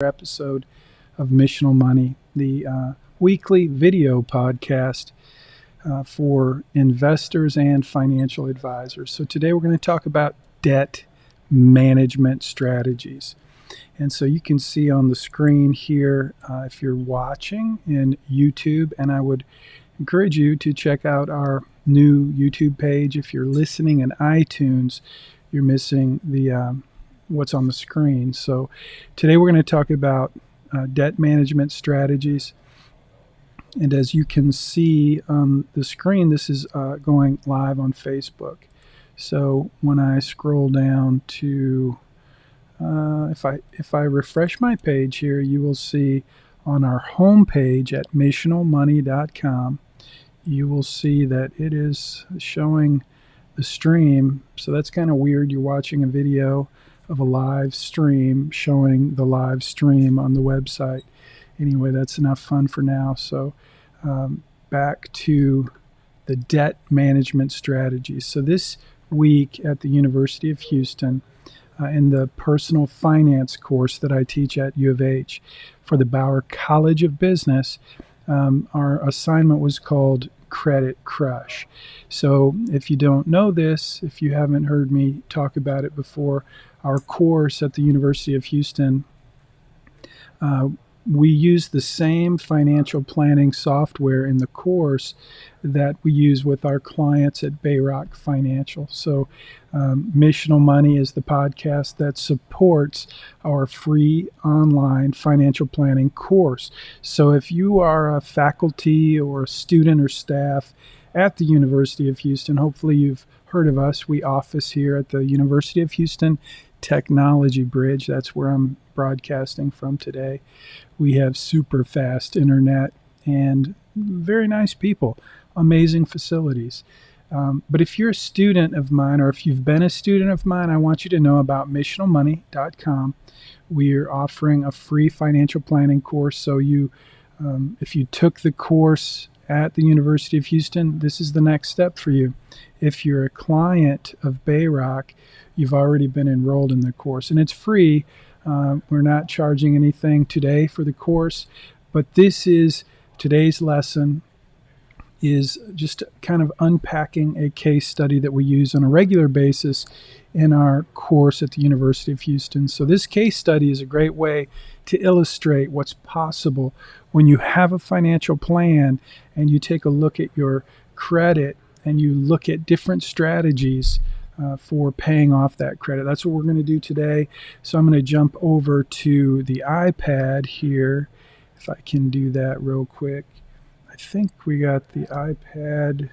episode of Missional Money, the weekly video podcast for investors and financial advisors. So today we're going to talk about debt management strategies. And so you can see on the screen here if you're watching in YouTube, and I would encourage you to check out our new YouTube page. If you're listening in iTunes, you're missing the what's on the screen. So today we're going to talk about debt management strategies. And as you can see on the screen, this is going live on Facebook. So when I scroll down to, if I refresh my page here, you will see on our homepage at missionalmoney.com, you will see that it is showing the stream. So that's kind of weird. You're watching a video of a live stream showing the live stream on the website. Anyway, that's enough fun for now. So back to the debt management strategies. So this week at the University of Houston, in the personal finance course that I teach at U of H for the Bauer College of Business, our assignment was called Credit Crush. So if you don't know this, if you haven't heard me talk about it before, our course at the University of Houston, we use the same financial planning software in the course that we use with our clients at Bauer Financial. So Missional Money is the podcast that supports our free online financial planning course. So if you are a faculty or a student or staff at the University of Houston, hopefully you've heard of us. We office here at the University of Houston Technology Bridge. That's where I'm broadcasting from today. We have super fast internet and very nice people, amazing facilities. But if you're a student of mine, or if you've been a student of mine, I want you to know about missionalmoney.com. We're offering a free financial planning course. So if you took the course at the University of Houston, this is the next step for you. If you're a client of Bayrock, you've already been enrolled in the course, and it's free. We're not charging anything today for the course, but today's lesson is just kind of unpacking a case study that we use on a regular basis in our course at the University of Houston. So this case study is a great way to illustrate what's possible when you have a financial plan and you take a look at your credit and you look at different strategies for paying off that credit. That's what we're going to do today. So I'm going to jump over to the iPad here, if I can do that real quick. I think we got the iPad,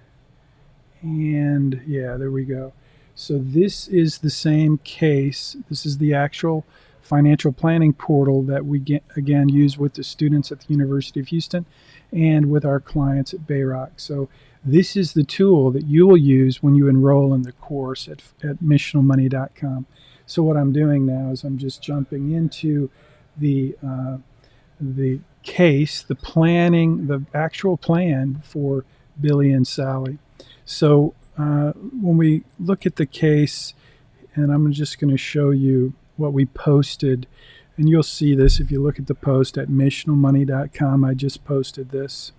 and yeah, there we go. So this is the same case. This is the actual financial planning portal that we again use with the students at the University of Houston and with our clients at Bayrock. So this is the tool that you will use when you enroll in the course at missionalmoney.com. So what I'm doing now is I'm just jumping into the case, the planning, the actual plan for Billy and Sally. So when we look at the case, and I'm just going to show you what we posted, and you'll see this if you look at the post at missionalmoney.com. I just posted this.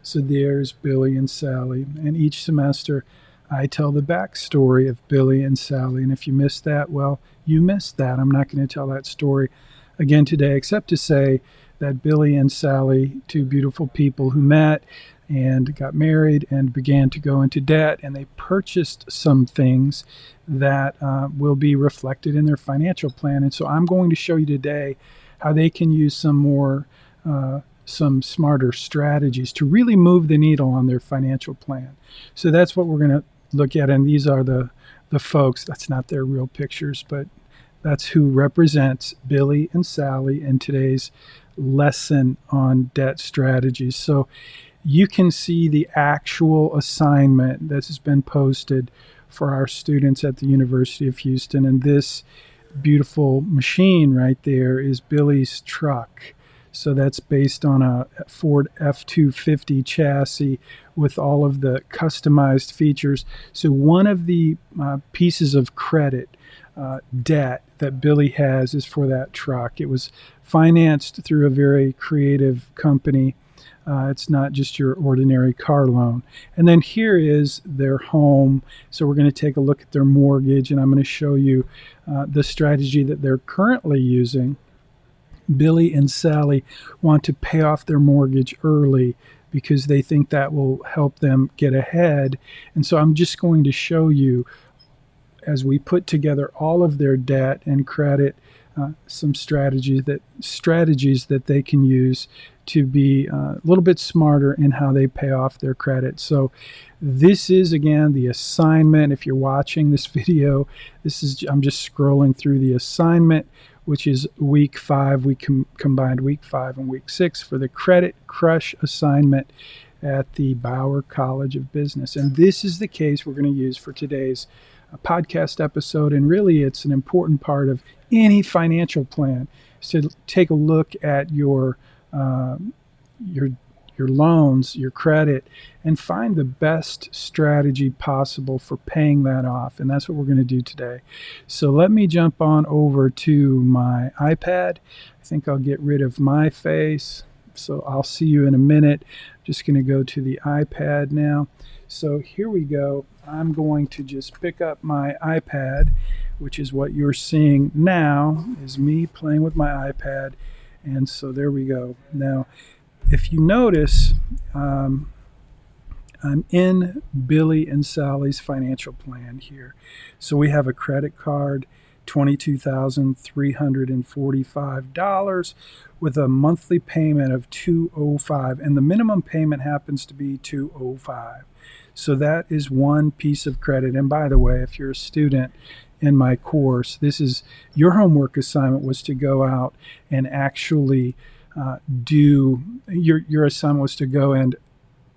So there's Billy and Sally, and each semester I tell the backstory of Billy and Sally, and if you missed that, well, you missed that. I'm not going to tell that story again today, except to say that Billy and Sally, two beautiful people who met and got married and began to go into debt, and they purchased some things that will be reflected in their financial plan. And so I'm going to show you today how they can use some smarter strategies to really move the needle on their financial plan. So that's what we're going to look at. And these are the folks. That's not their real pictures, but that's who represents Billy and Sally in today's lesson on debt strategies. So you can see the actual assignment that has been posted for our students at the University of Houston. And this beautiful machine right there is Billy's truck. So that's based on a Ford F-250 chassis with all of the customized features. So one of the pieces of credit debt that Billy has is for that truck. It was financed through a very creative company. It's not just your ordinary car loan. And then here is their home. So we're going to take a look at their mortgage, and I'm going to show you the strategy that they're currently using. Billy and Sally want to pay off their mortgage early because they think that will help them get ahead. And so I'm just going to show you, as we put together all of their debt and credit, some strategies that they can use to be a little bit smarter in how they pay off their credit. So this is, again, the assignment. If you're watching this video, I'm just scrolling through the assignment, which is week 5. We combined week 5 and week 6 for the Credit Crush assignment at the Bauer College of Business. And this is the case we're going to use for today's podcast episode. And really, it's an important part of any financial plan, is to take a look at your loans, your credit, and find the best strategy possible for paying that off. And that's what we're going to do today. So let me jump on over to my iPad. I think I'll get rid of my face. So I'll see you in a minute. I'm just going to go to the iPad now. So here we go. I'm going to just pick up my iPad, which is what you're seeing now, is me playing with my iPad. And so there we go. Now, if you notice, I'm in Billy and Sally's financial plan here. So we have a credit card, $22,345 with a monthly payment of $205, and the minimum payment happens to be $205. So that is one piece of credit. And by the way, if you're a student in my course, this is your homework assignment, was to go out and actually your assignment was to go and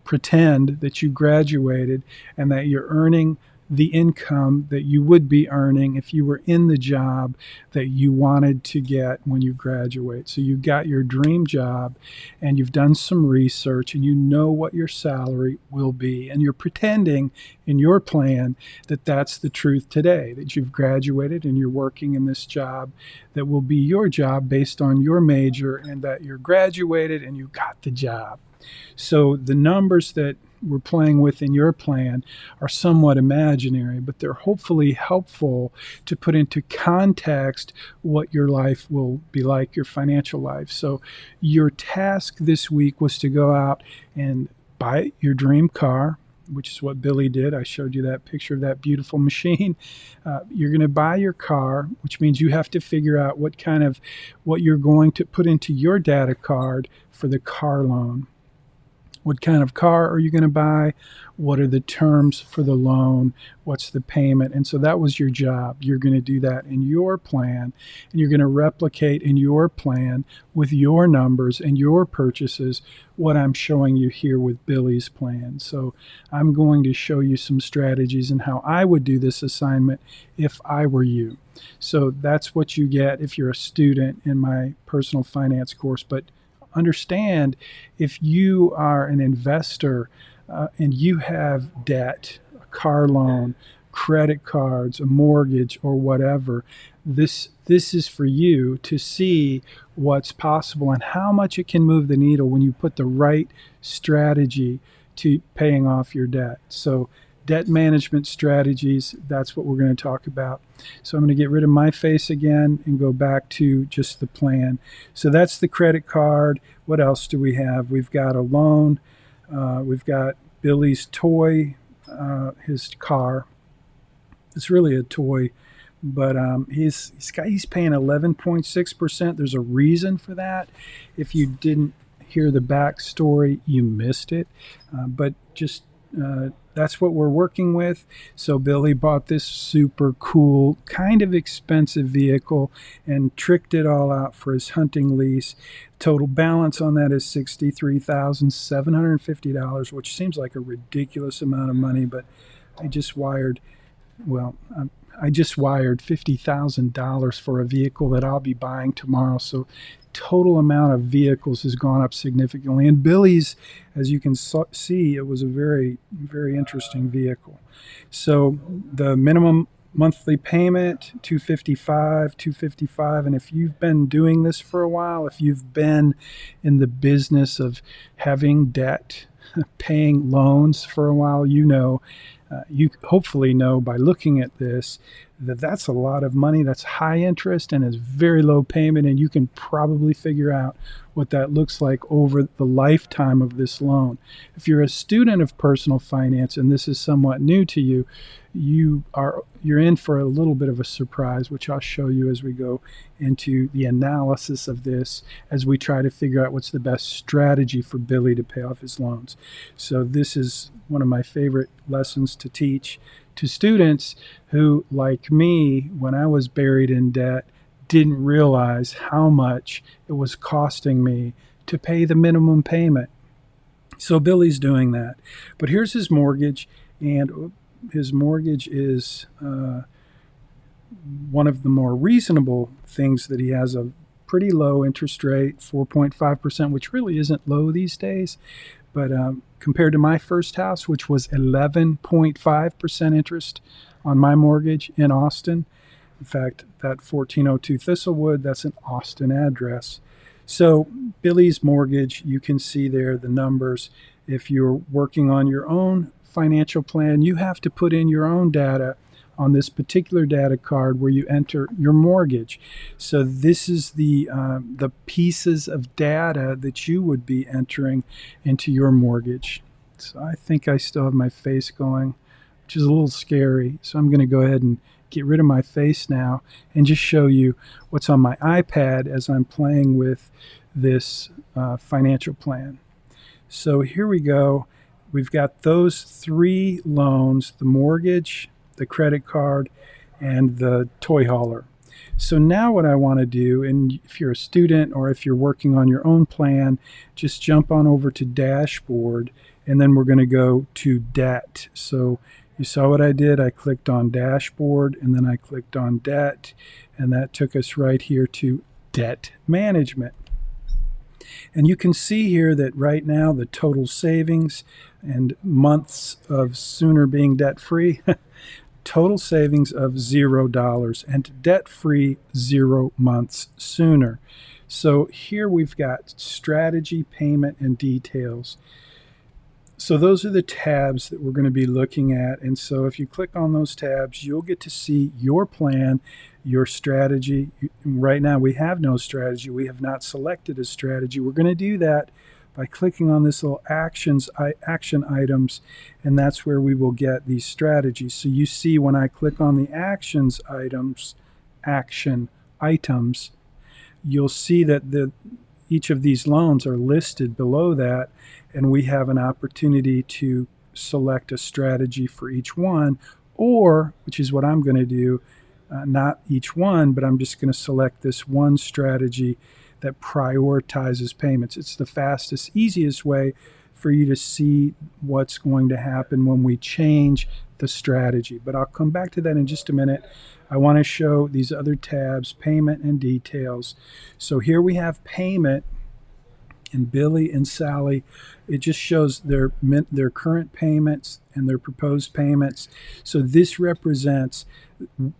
pretend that you graduated and that you're earning the income that you would be earning if you were in the job that you wanted to get when you graduate. So you got your dream job and you've done some research and you know what your salary will be. And you're pretending in your plan that that's the truth today, that you've graduated and you're working in this job that will be your job based on your major, and that you're graduated and you got the job. So the numbers that we're playing with in your plan are somewhat imaginary, but they're hopefully helpful to put into context what your life will be like, your financial life. So your task this week was to go out and buy your dream car, which is what Billy did. I showed you that picture of that beautiful machine. You're going to buy your car, which means you have to figure out what you're going to put into your data card for the car loan. What kind of car are you going to buy? What are the terms for the loan? What's the payment? And so that was your job. You're going to do that in your plan, and you're going to replicate in your plan with your numbers and your purchases what I'm showing you here with Billy's plan. So I'm going to show you some strategies and how I would do this assignment if I were you. So that's what you get if you're a student in my personal finance course. But understand, if you are an investor and you have debt, a car loan, credit cards, a mortgage, or whatever, this is for you to see what's possible and how much it can move the needle when you put the right strategy to paying off your debt. So debt management strategies, that's what we're going to talk about. So I'm going to get rid of my face again and go back to just the plan. So that's the credit card. What else do we have? We've got a loan. We've got Billy's toy, his car. It's really a toy, but he's paying 11.6%. There's a reason for that. If you didn't hear the backstory, you missed it. But just that's what we're working with. So Billy bought this super cool, kind of expensive vehicle and tricked it all out for his hunting lease. Total balance on that is $63,750, which seems like a ridiculous amount of money, but I just wired $50,000 for a vehicle that I'll be buying tomorrow. So total amount of vehicles has gone up significantly. And Billy's, as you can see, it was a very, very interesting vehicle. So the minimum monthly payment, 255. And if you've been doing this for a while, if you've been in the business of having debt, paying loans for a while, you hopefully know by looking at this that that's a lot of money. That's high interest and is very low payment, and you can probably figure out what that looks like over the lifetime of this loan. If you're a student of personal finance and this is somewhat new to you, you're in for a little bit of a surprise, which I'll show you as we go into the analysis of this, as we try to figure out what's the best strategy for Billy to pay off his loans. So this is one of my favorite lessons to teach to students who, like me, when I was buried in debt, didn't realize how much it was costing me to pay the minimum payment. So Billy's doing that. But here's his mortgage, and his mortgage is one of the more reasonable things that he has a pretty low interest rate, 4.5%, which really isn't low these days. But compared to my first house, which was 11.5% interest on my mortgage in Austin. In fact, that 1402 Thistlewood, that's an Austin address. So Billy's mortgage, you can see there the numbers. If you're working on your own financial plan, you have to put in your own data on this particular data card where you enter your mortgage. So this is the pieces of data that you would be entering into your mortgage. So I think I still have my face going, which is a little scary. So I'm going to go ahead and get rid of my face now and just show you what's on my iPad as I'm playing with this financial plan. So here we go. We've got those three loans: the mortgage, the credit card, and the toy hauler. So now what I want to do, and if you're a student or if you're working on your own plan, just jump on over to dashboard, and then we're going to go to debt. So you saw what I did. I clicked on dashboard, and then I clicked on debt, and that took us right here to debt management. And you can see here that right now the total savings and months of sooner being debt-free, total savings of $0 and debt-free 0 months sooner. So here we've got strategy, payment, and details. So those are the tabs that we're going to be looking at. And so if you click on those tabs, you'll get to see your plan, your strategy. Right now we have no strategy. We have not selected a strategy. We're going to do that by clicking on this little action items, and that's where we will get these strategies. So you see when I click on the action items, you'll see that each of these loans are listed below that, and we have an opportunity to select a strategy for each one, or, which is what I'm going to do, not each one, but I'm just going to select this one strategy that prioritizes payments. It's the fastest, easiest way for you to see what's going to happen when we change the strategy. But I'll come back to that in just a minute. I want to show these other tabs, payment and details. So here we have payment, and Billy and Sally, it just shows their current payments and their proposed payments. So this represents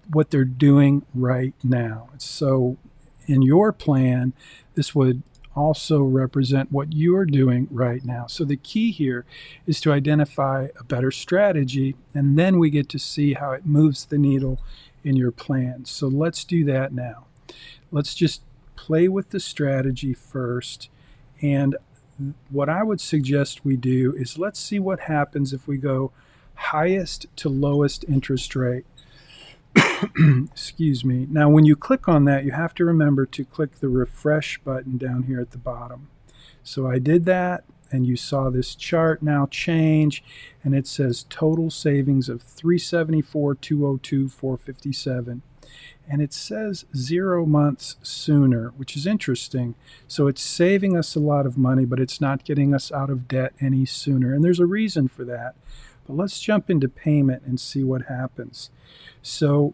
what they're doing right now. So in your plan, this would also represent what you're doing right now. So the key here is to identify a better strategy, and then we get to see how it moves the needle in your plan. So let's do that now. Let's just play with the strategy first. And what I would suggest we do is let's see what happens if we go highest to lowest interest rate. Excuse me. Now, when you click on that, you have to remember to click the refresh button down here at the bottom. So I did that, and you saw this chart now change, and it says total savings of $374, $202, $457. And it says 0 months sooner, which is interesting. So it's saving us a lot of money, but it's not getting us out of debt any sooner. And there's a reason for that. But let's jump into payment and see what happens. So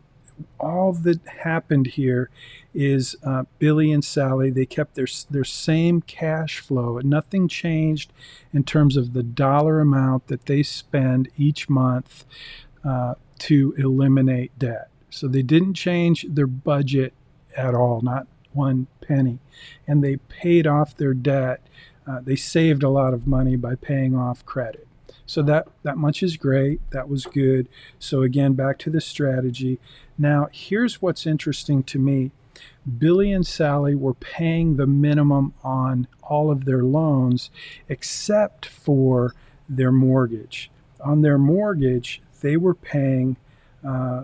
all that happened here is Billy and Sally, they kept their same cash flow. Nothing changed in terms of the dollar amount that they spend each month to eliminate debt. So they didn't change their budget at all, not one penny. And they paid off their debt. They saved a lot of money by paying off credit. So that much is great. That was good. So again, back to the strategy. Now, here's what's interesting to me. Billy and Sally were paying the minimum on all of their loans except for their mortgage. On their mortgage, they were paying uh,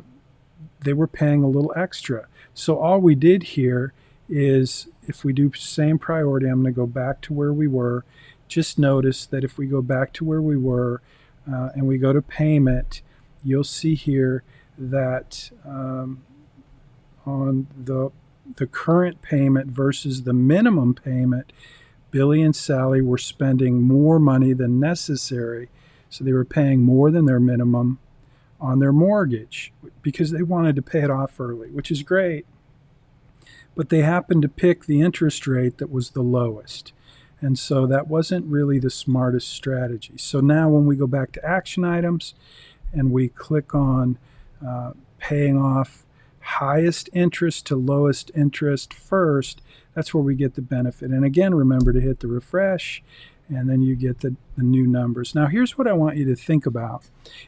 a little extra. So all we did here is, if we do same priority, I'm going to go back to where we were. Just notice that if we go back to where we were and we go to payment, you'll see here that on the current payment versus the minimum payment, Billy and Sally were spending more money than necessary. So they were paying more than their minimum on their mortgage because they wanted to pay it off early, which is great. But they happened to pick the interest rate that was the lowest. And so that wasn't really the smartest strategy. So now when we go back to action items and we click on paying off highest interest to lowest interest first, that's where we get the benefit. And again, remember to hit the refresh, and then you get the new numbers. Now, here's what I want you to think about.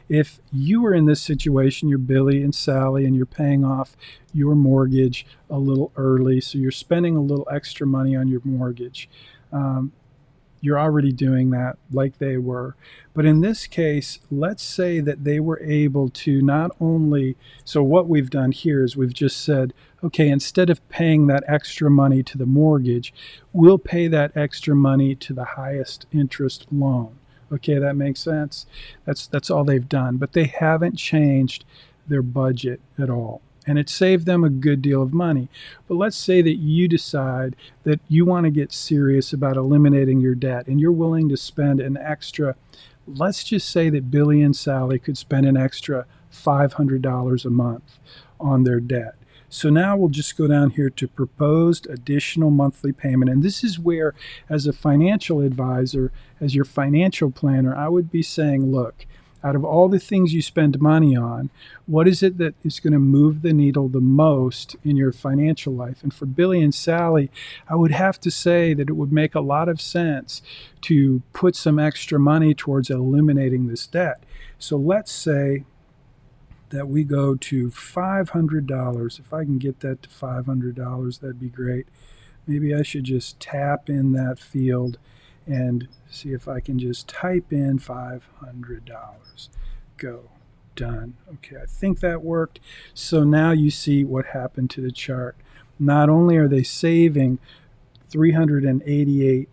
If you were in this situation, you're Billy and Sally, and you're paying off your mortgage a little early, so you're spending a little extra money on your mortgage. You're already doing that like they were. But in this case, let's say that they were able to not only, so what we've done here is we've just said, okay, instead of paying that extra money to the mortgage, we'll pay that extra money to the highest interest loan. Okay, that makes sense? That's all they've done. But they haven't changed their budget at all. And it saved them a good deal of money. But let's say that you decide that you want to get serious about eliminating your debt and you're willing to spend an extra, let's just say that Billy and Sally could spend an extra $500 a month on their debt. So now we'll just go down here to proposed additional monthly payment. And this is where, as a financial advisor, as your financial planner, I would be saying, look, out of all the things you spend money on, what is it that is going to move the needle the most in your financial life? And for Billy and Sally, I would have to say that it would make a lot of sense to put some extra money towards eliminating this debt. So let's say that we go to $500. If I can get that to $500, that'd be great. Maybe I should just tap in that field and see if I can just type in $500. Go. Done. Okay, I think that worked. So now you see what happened to the chart. Not only are they saving 388.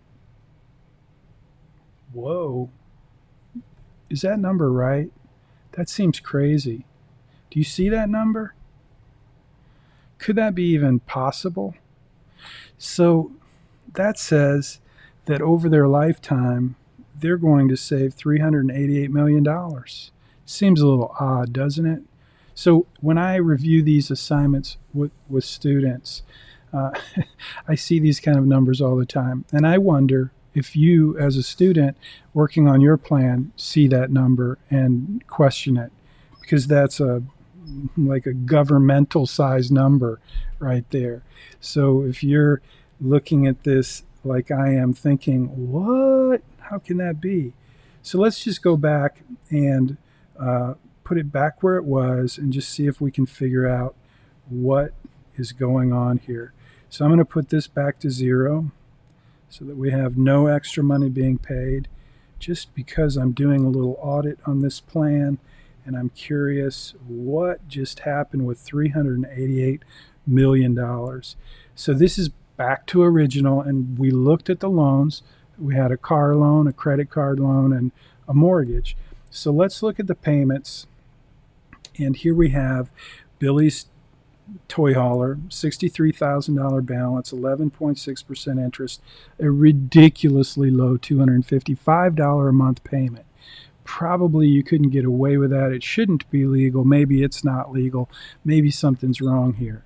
Whoa. Is that number right? That seems crazy. Do you see that number? Could that be even possible? So that says that over their lifetime, they're going to save $388 million. Seems a little odd, doesn't it? So when I review these assignments with students, I see these kind of numbers all the time. And I wonder if you, as a student working on your plan, see that number and question it, because that's like a governmental size number right there. So if you're looking at this like I am, thinking, what? How can that be? So let's just go back and put it back where it was and just see if we can figure out what is going on here. So I'm going to put this back to 0 so that we have no extra money being paid, just because I'm doing a little audit on this plan and I'm curious what just happened with $388 million. So this is back to original, and we looked at the loans. We had a car loan, a credit card loan, and a mortgage. So let's look at the payments. And here we have Billy's toy hauler, $63,000 balance, 11.6% interest, a ridiculously low $255 a month payment. Probably you couldn't get away with that. It shouldn't be legal. Maybe it's not legal. Maybe something's wrong here.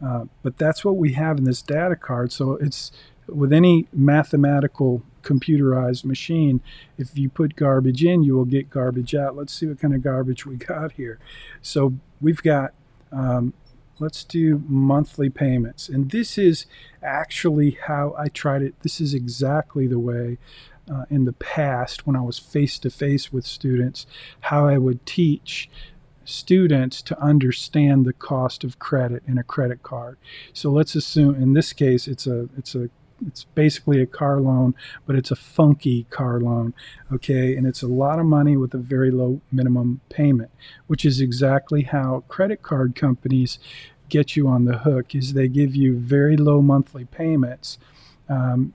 But that's what we have in this data card. So it's with any mathematical computerized machine, if you put garbage in, you will get garbage out. Let's see what kind of garbage we got here. So we've got Let's do monthly payments. And this is actually how I tried it. This is exactly the way in the past when I was face to face with students, how I would teach students to understand the cost of credit in a credit card. So let's assume in this case it's basically a car loan, but it's a funky car loan, okay? And it's a lot of money with a very low minimum payment, which is exactly how credit card companies get you on the hook. Is they give you very low monthly payments,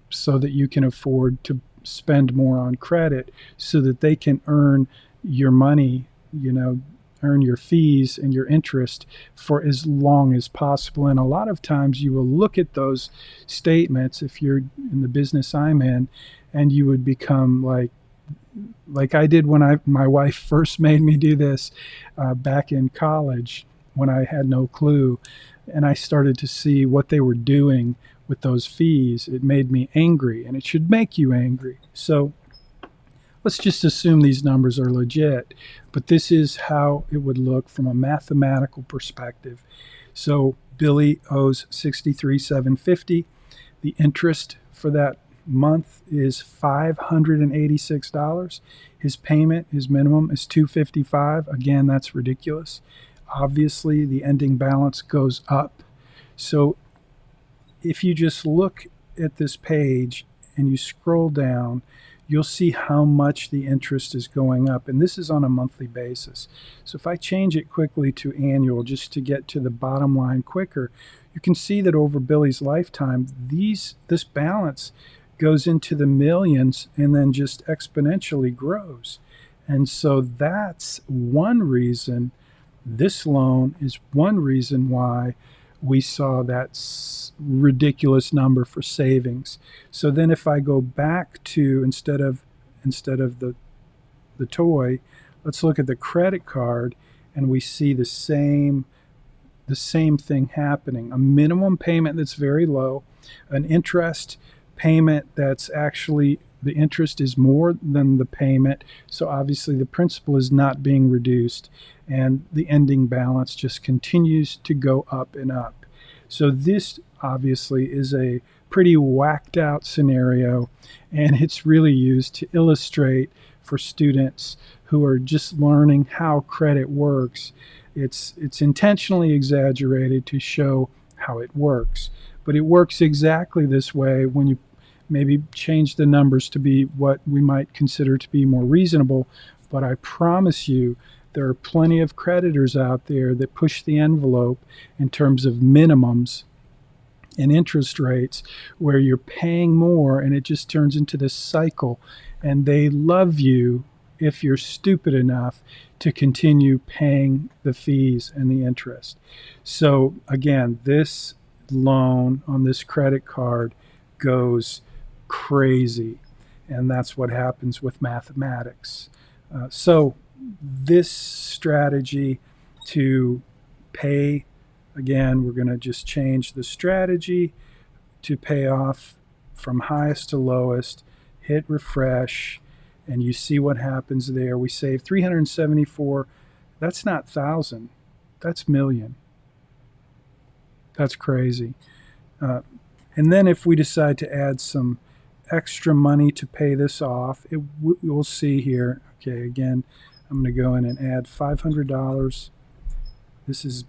so that you can afford to spend more on credit, so that they can earn your money, earn your fees and your interest for as long as possible. And a lot of times you will look at those statements, if you're in the business I'm in, and you would become like I did when my wife first made me do this back in college when I had no clue, and I started to see what they were doing with those fees. It made me angry, and it should make you angry. So let's just assume these numbers are legit, but this is how it would look from a mathematical perspective. So Billy owes $63,750. The interest for that month is $586. His payment, his minimum is $255. Again, that's ridiculous. Obviously, the ending balance goes up. So if you just look at this page and you scroll down, you'll see how much the interest is going up. And this is on a monthly basis. So if I change it quickly to annual just to get to the bottom line quicker, you can see that over Billy's lifetime, this balance goes into the millions and then just exponentially grows. And so that's one reason, this loan is one reason why we saw that ridiculous number for savings. So then if I go back to instead of the toy, let's look at the credit card, and we see the same thing happening. A minimum payment that's very low, an interest payment that's actually the interest is more than the payment, so obviously the principal is not being reduced, and the ending balance just continues to go up and up. So this obviously is a pretty whacked out scenario, and it's really used to illustrate for students who are just learning how credit works. It's intentionally exaggerated to show how it works, but it works exactly this way when you maybe change the numbers to be what we might consider to be more reasonable. But I promise you, there are plenty of creditors out there that push the envelope in terms of minimums and interest rates where you're paying more, and it just turns into this cycle. And they love you if you're stupid enough to continue paying the fees and the interest. So again, this loan on this credit card goes crazy, and that's what happens with mathematics. So this strategy to pay, again, we're going to just change the strategy to pay off from highest to lowest, hit refresh, and you see what happens there. We save 374. That's not thousand, that's million. That's crazy. And then if we decide to add some extra money to pay this off, we'll see here. Okay, again, I'm going to go in and add $500. This is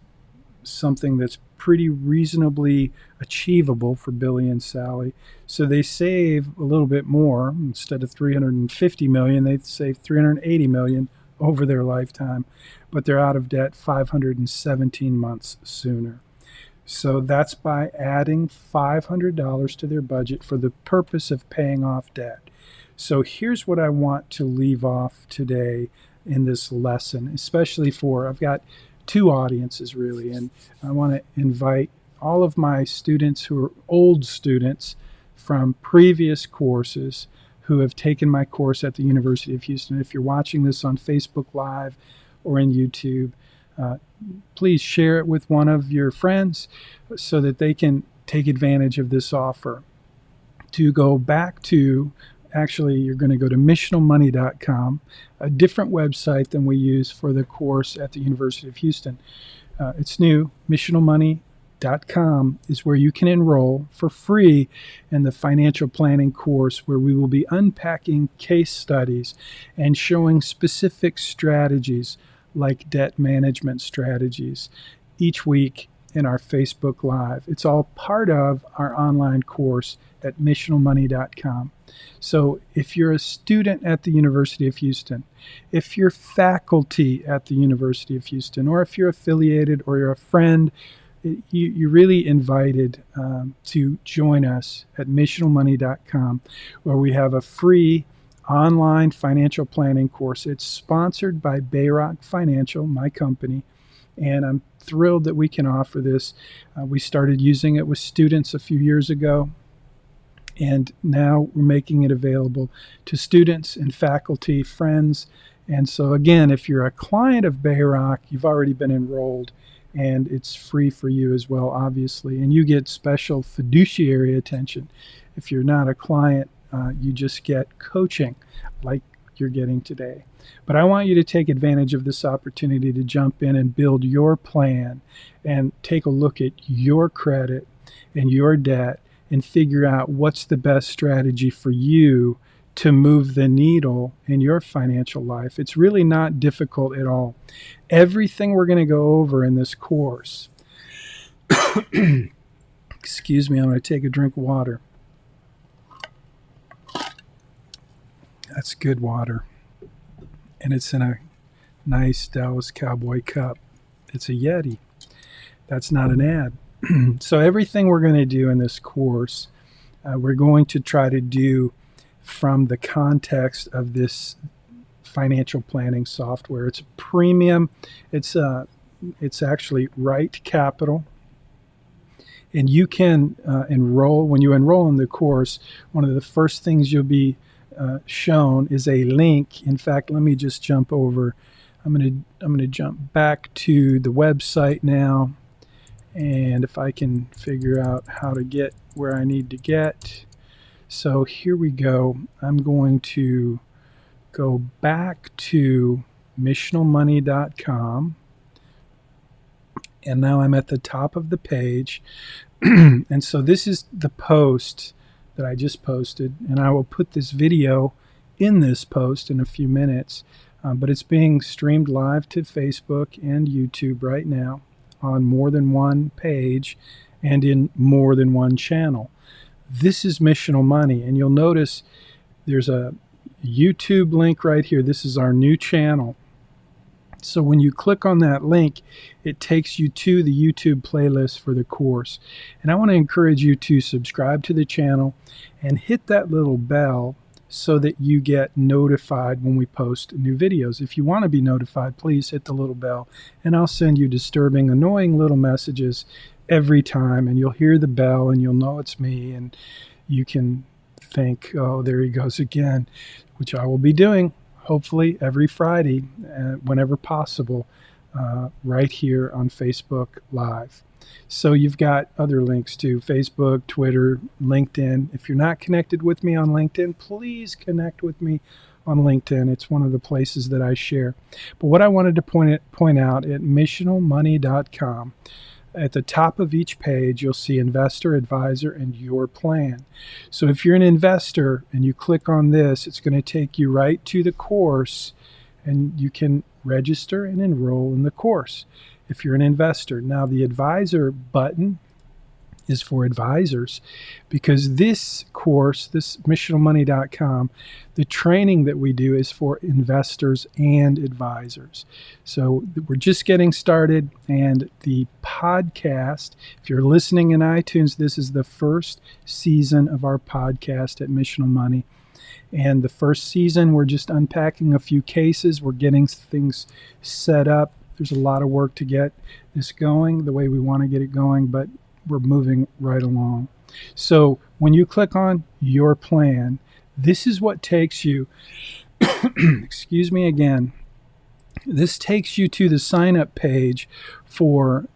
something that's pretty reasonably achievable for Billy and Sally. So they save a little bit more. Instead of $350 million, they save $380 million over their lifetime, but they're out of debt 517 months sooner. So that's by adding $500 to their budget for the purpose of paying off debt. So here's what I want to leave off today in this lesson, especially I've got two audiences really, and I want to invite all of my students who are old students from previous courses who have taken my course at the University of Houston. If you're watching this on Facebook Live or in YouTube, please share it with one of your friends so that they can take advantage of this offer. To go back to, actually, you're going to go to missionalmoney.com, a different website than we use for the course at the University of Houston. It's new. Missionalmoney.com is where you can enroll for free in the financial planning course, where we will be unpacking case studies and showing specific strategies like debt management strategies each week in our Facebook Live. It's all part of our online course at missionalmoney.com. So if you're a student at the University of Houston, if you're faculty at the University of Houston, or if you're affiliated or you're a friend, you're really invited to join us at missionalmoney.com, where we have a free online financial planning course. It's sponsored by Bauer Financial, my company, and I'm thrilled that we can offer this. We started using it with students a few years ago, and now we're making it available to students and faculty, friends. And so again, if you're a client of Bayrock, you've already been enrolled, and it's free for you as well, obviously. And you get special fiduciary attention. If you're not a client, you just get coaching like you're getting today. But I want you to take advantage of this opportunity to jump in and build your plan and take a look at your credit and your debt and figure out what's the best strategy for you to move the needle in your financial life. It's really not difficult at all. Everything we're going to go over in this course, excuse me, I'm going to take a drink of water. That's good water. And it's in a nice Dallas Cowboy cup. It's a Yeti. That's not an ad. So everything we're going to do in this course, we're going to try to do from the context of this financial planning software. It's a premium. It's actually Right Capital. And you can enroll. When you enroll in the course, one of the first things you'll be shown is a link. In fact, let me just jump over. I'm going to jump back to the website now. And if I can figure out how to get where I need to get. So here we go. I'm going to go back to missionalmoney.com. And now I'm at the top of the page. And so this is the post that I just posted. And I will put this video in this post in a few minutes. But it's being streamed live to Facebook and YouTube right now, on more than one page and in more than one channel. This is Missional Money, and you'll notice there's a YouTube link right here. This is our new channel. So when you click on that link, it takes you to the YouTube playlist for the course. And I want to encourage you to subscribe to the channel and hit that little bell so that you get notified when we post new videos. If you want to be notified, please hit the little bell, and I'll send you disturbing, annoying little messages every time, and you'll hear the bell and you'll know it's me, and you can think, oh, there he goes again, which I will be doing hopefully every Friday, whenever possible, right here on Facebook Live. So you've got other links to Facebook, Twitter, LinkedIn. If you're not connected with me on LinkedIn, please connect with me on LinkedIn. It's one of the places that I share. But what I wanted to point out at missionalmoney.com, at the top of each page, you'll see Investor, Advisor, and Your Plan. So if you're an investor and you click on this, it's going to take you right to the course, and you can register and enroll in the course if you're an investor. Now, the Advisor button is for advisors, because this course, this missionalmoney.com, the training that we do is for investors and advisors. So we're just getting started, and the podcast, if you're listening in iTunes, this is the first season of our podcast at Missional Money. And the first season, we're just unpacking a few cases. We're getting things set up. There's a lot of work to get this going the way we want to get it going, but we're moving right along. So when you click on Your Plan, this is what takes you, excuse me again, This takes you to the sign up page for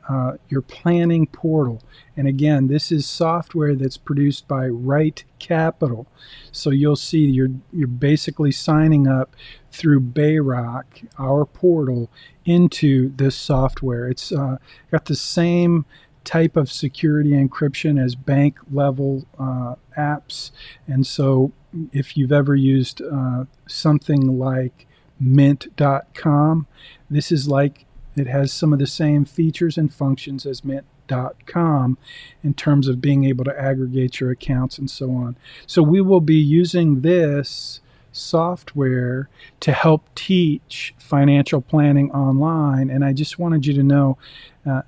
your planning portal. And again, this is software that's produced by Right Capital. So you'll see you're basically signing up through Bayrock, our portal, into this software. It's got the same type of security encryption as bank level apps. And so if you've ever used something like mint.com, this is like, it has some of the same features and functions as mint.com in terms of being able to aggregate your accounts and so on. So we will be using this software to help teach financial planning online, and I just wanted you to know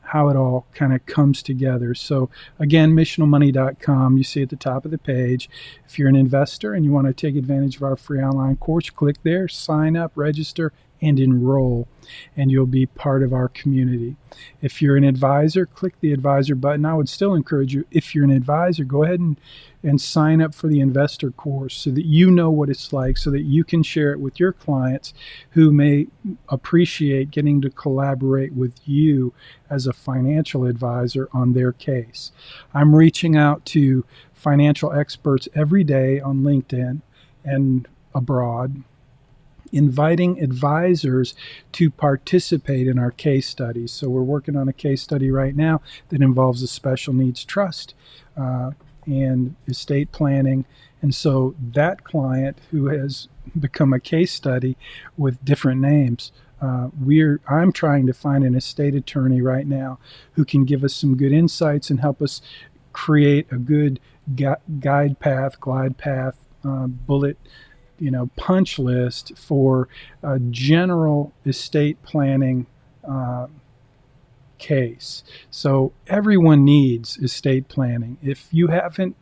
how it all kind of comes together. So again, missionalmoney.com, you see at the top of the page. If you're an investor and you want to take advantage of our free online course, click there, sign up, register, and enroll, and you'll be part of our community. If you're an advisor, click the advisor button. I would still encourage you, if you're an advisor, go ahead and sign up for the investor course so that you know what it's like, so that you can share it with your clients who may appreciate getting to collaborate with you as a financial advisor on their case. I'm reaching out to financial experts every day on LinkedIn and abroad, inviting advisors to participate in our case studies. So we're working on a case study right now that involves a special needs trust and estate planning. And so that client, who has become a case study with different names, I'm trying to find an estate attorney right now who can give us some good insights and help us create a good glide path, bullet punch list for a general estate planning case. So everyone needs estate planning. If you haven't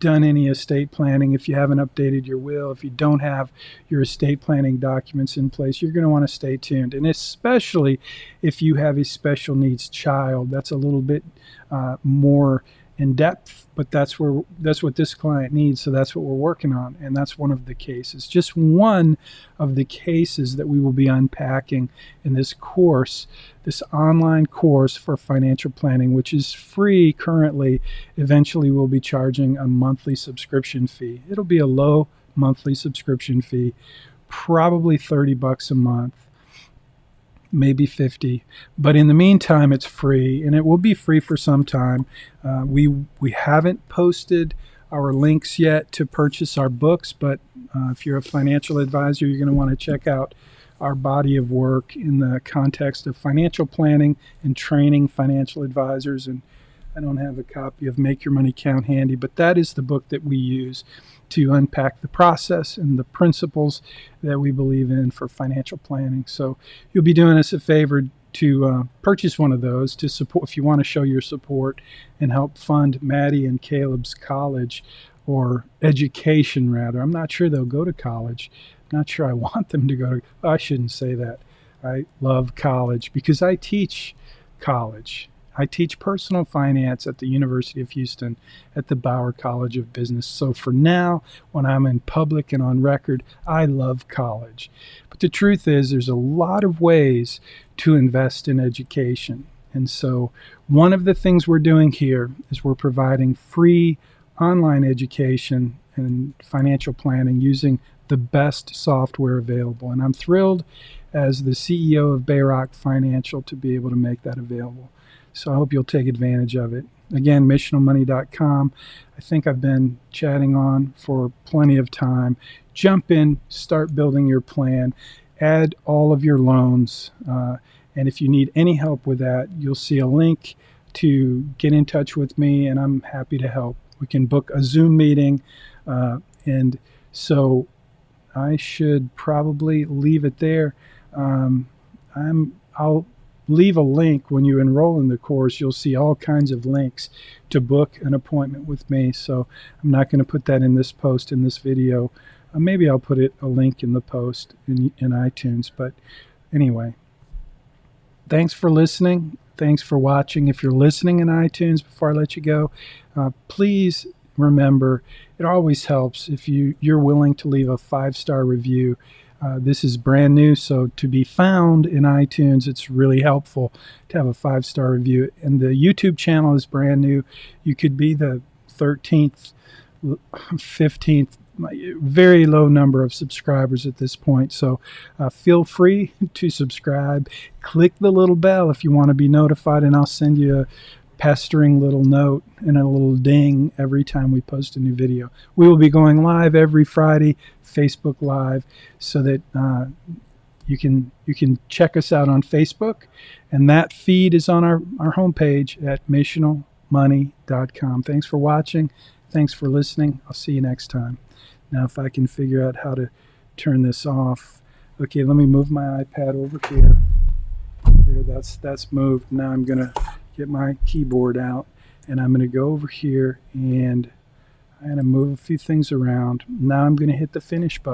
done any estate planning, if you haven't updated your will, if you don't have your estate planning documents in place, you're going to want to stay tuned. And especially if you have a special needs child, that's a little bit more in depth, but that's what this client needs. So that's what we're working on, and that's one of the cases, just one of the cases that we will be unpacking in this course, this online course for financial planning, which is free currently. Eventually we'll be charging a monthly subscription fee. It'll be a low monthly subscription fee, probably $30 a month, maybe 50, but in the meantime it's free, and it will be free for some time. We haven't posted our links yet to purchase our books, but if you're a financial advisor, you're going to want to check out our body of work in the context of financial planning and training financial advisors. And I don't have a copy of Make Your Money Count handy, but that is the book that we use to unpack the process and the principles that we believe in for financial planning. So you'll be doing us a favor to purchase one of those to support, if you want to show your support and help fund Maddie and Caleb's college, or education rather. I'm not sure they'll go to college. I'm not sure I want them to go to, I shouldn't say that. I love college because I teach college. I teach personal finance at the University of Houston at the Bauer College of Business. So for now, when I'm in public and on record, I love college. But the truth is, there's a lot of ways to invest in education. And so one of the things we're doing here is we're providing free online education and financial planning using the best software available. And I'm thrilled as the CEO of Bayrock Financial to be able to make that available. So I hope you'll take advantage of it. Again, missionalmoney.com. I think I've been chatting on for plenty of time. Jump in, start building your plan, add all of your loans. And if you need any help with that, you'll see a link to get in touch with me, and I'm happy to help. We can book a Zoom meeting. And so I should probably leave it there. I'll leave a link when you enroll in the course. You'll see all kinds of links to book an appointment with me. So I'm not going to put that in this post, in this video. Maybe I'll put a link in the post in iTunes. But anyway, thanks for listening. Thanks for watching. If you're listening in iTunes, before I let you go, please remember, it always helps if you're willing to leave a 5-star review. This is brand new, so to be found in iTunes, it's really helpful to have a 5-star review. And the YouTube channel is brand new. You could be the 13th, 15th, very low number of subscribers at this point. So feel free to subscribe. Click the little bell if you want to be notified, and I'll send you a pestering little note and a little ding every time we post a new video. We will be going live every Friday, Facebook Live, so that you can check us out on Facebook, and that feed is on our homepage at missionalmoney.com. Thanks for watching. Thanks for listening. I'll see you next time. Now, if I can figure out how to turn this off. Okay, let me move my iPad over here. There, that's moved. Now I'm going to get my keyboard out, and I'm going to go over here, and I'm going to move a few things around. Now I'm going to hit the finish button.